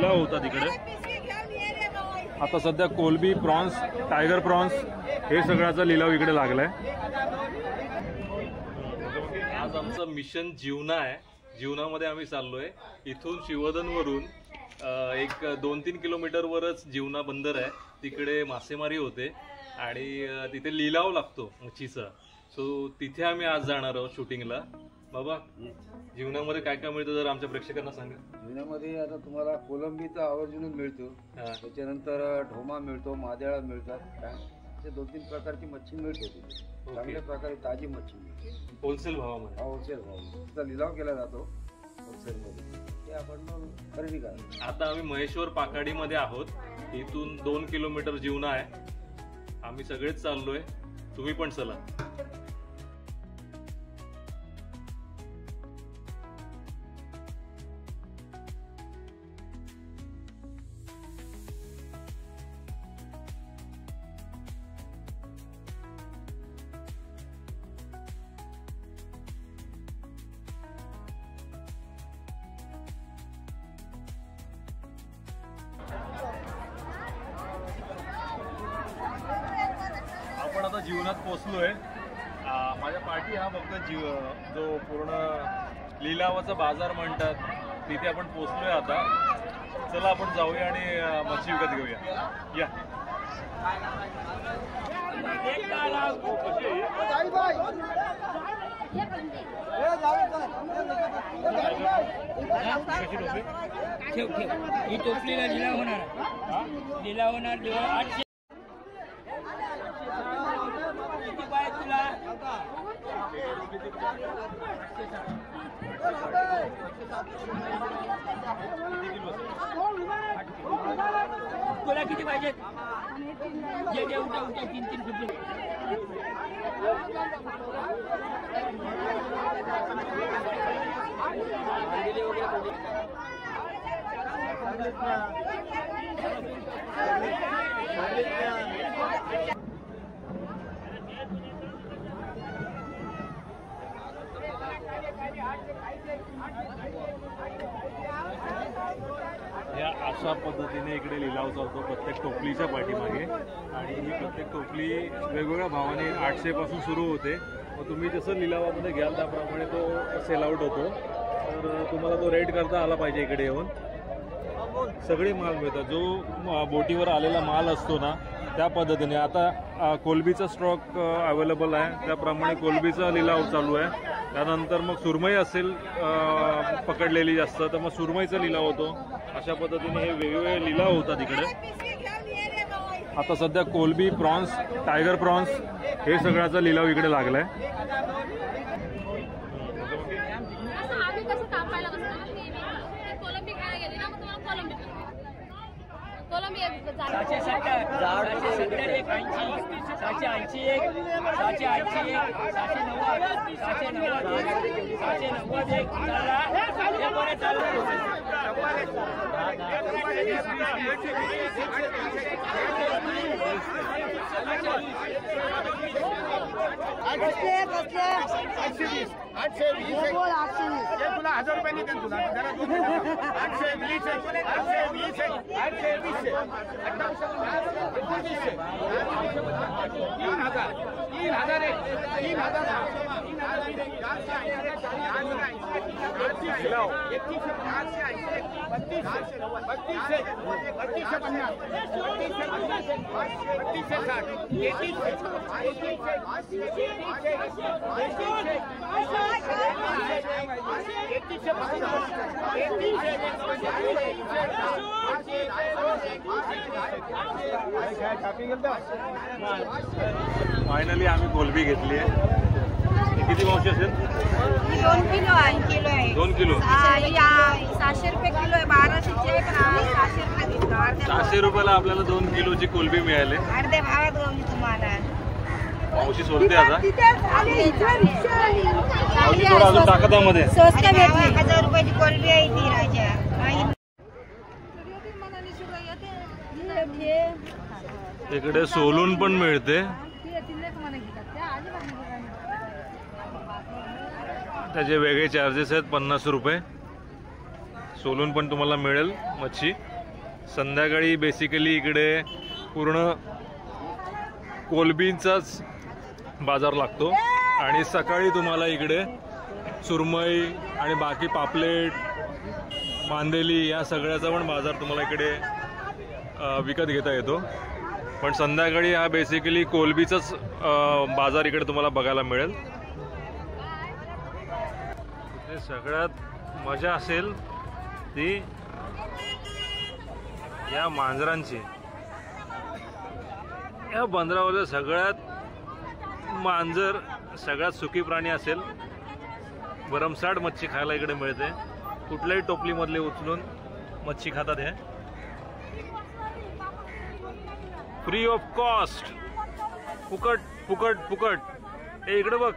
लिलाव होता तिकडे। आता सध्या कोलबी प्रॉन्स, टायगर प्रॉन्स हे सगळ्याचा लिलाव इकडे लागलाय। आज आमचं मिशन जीवना आहे। जीवनामध्ये आम्ही चाललोय। इथून शिवधनवरून एक 2-3 किलोमीटरवरच जीवना बंदर आहे, तिकडे मासेमारी होते आणि तिथे लिलाव लागतो मच्छीचा। सो तिथे आम्ही आज जाणार आहोत शूटिंगला। बाबा, जीवनामध्ये काय काय मिळतं जर आमच्या प्रेक्षकांना सांगा। जीवनामध्ये आता तुम्हाला कोलंबीचा आवर्जून मिळतो, त्याच्यानंतर ढोमा मिळतो, मादेळा मिळतात, असे 2-3 प्रकारची मच्छी मिळते तिथे। चांगल्या प्रकारे ताजी मच्छी मिळते होलसेल भावामध्ये। होलसेल भाव त्याचा लिलाव केला जातो होलसेलमध्ये, ते आपण खरेदी करा। आता आम्ही महेश्वर पाकाडीमध्ये आहोत। इथून 2 किलोमीटर जीवना आहे। आम्ही सगळेच चाललोय, तुम्ही पण चला। आपण आता जीवनात पोहोचलोय। माझ्या पाठी हा फक्त जो पूर्ण लिलावाचा बाजार म्हणतात तिथे आपण पोहोचलोय आता। चला आपण जाऊया आणि मच्छी विकत घेऊया। या ही टोपलीला लिलाव होणार, लिलाव होणार 800। किती पाहिजे तुला? तुला किती पाहिजेत? जे जे उठा 3-3 फुटे। या अशा पद्धतीने इकडे लिलाव चालतो प्रत्येक टोपलीच्या पाठीमागे। आणि ही प्रत्येक टोपली वेगवेगळ्या भावाने 800 पासून सुरू होते। मग तुम्ही जसं लिलावामध्ये घ्याल त्याप्रमाणे तो सेल आउट होतो। तर तुम्हाला तो रेट करता आला पाहिजे। इकडे येऊन सगळे माल मिळतात, जो बोटीवर आलेला माल असतो ना त्या पद्धतीने। आता कोलबीचा स्टॉक अवेलेबल आहे, त्याप्रमाणे कोलबीचा लिलाव चालू आहे। त्यानंतर मग सुरमई असेल पकडलेली जास्त तर मग सुरमईचा लिलाव होतो। अशा पद्धतीने हे वेगवेगळे लिलाव होतात इकडे। आता सध्या कोलबी प्रॉन्स, टायगर प्रॉन्स हे सगळ्याचा लिलाव इकडे लागलाय। कोलंबी 770, 770 एक 80, 780 एक, 780 एक, 790, 790 एक, चला हे बरे चला। तुला 1000 रुपये देतो तुला 820 फायनली आम्ही कोलबी घेतली आहे। किती मावशी असेल? 2 किलो आहे, किलो आहे 2 किलो 700 रुपये किलो आहे। 1200 चे 700 रुपये दिसतो। 400 रुपयाला आपल्याला 2 किलोची कोलबी मिळाली। अर्ध्या भावात गवली तुम्हाला। मावशी सोडते आता। मावशी थोडं अजून टाका त्यामध्ये। स्वस्त भेटली 1000 रुपयाची कोलबी आहे ती राजा। इकडे सोलून पण मिळते, त्याचे वेगळे चार्जेस आहेत 50 रुपये। सोलून पण तुम्हाला मिळेल मच्छी। संध्याकाळी बेसिकली इकडे पूर्ण कोलंबींचाच बाजार लागतो आणि सकाळी तुम्हाला इकडे सुरमई आणि बाकी पापलेट, मांदेली या सगळ्याचा पण बाजार तुम्हाला इकडे विकत घेता येतो. पण संध्याकाळी हा बेसिकली कोलंबीचाच बाजार इकडे तुम्हाला बघायला मिळेल. इथे सगळ्यात मजा असेल ती या मांजरांची. या बंदरावरचं सगळ्यात मांजर सगळ्यात सुखी प्राणी असेल. भरमसाठ मच्छी खायला इकडे मिळते. कुठल्याही टोपलीमधले उचलून मच्छी खातात. हे फ्री ऑफ कॉस्ट, फुकट फुकट फुकट. हे इकडे बघ.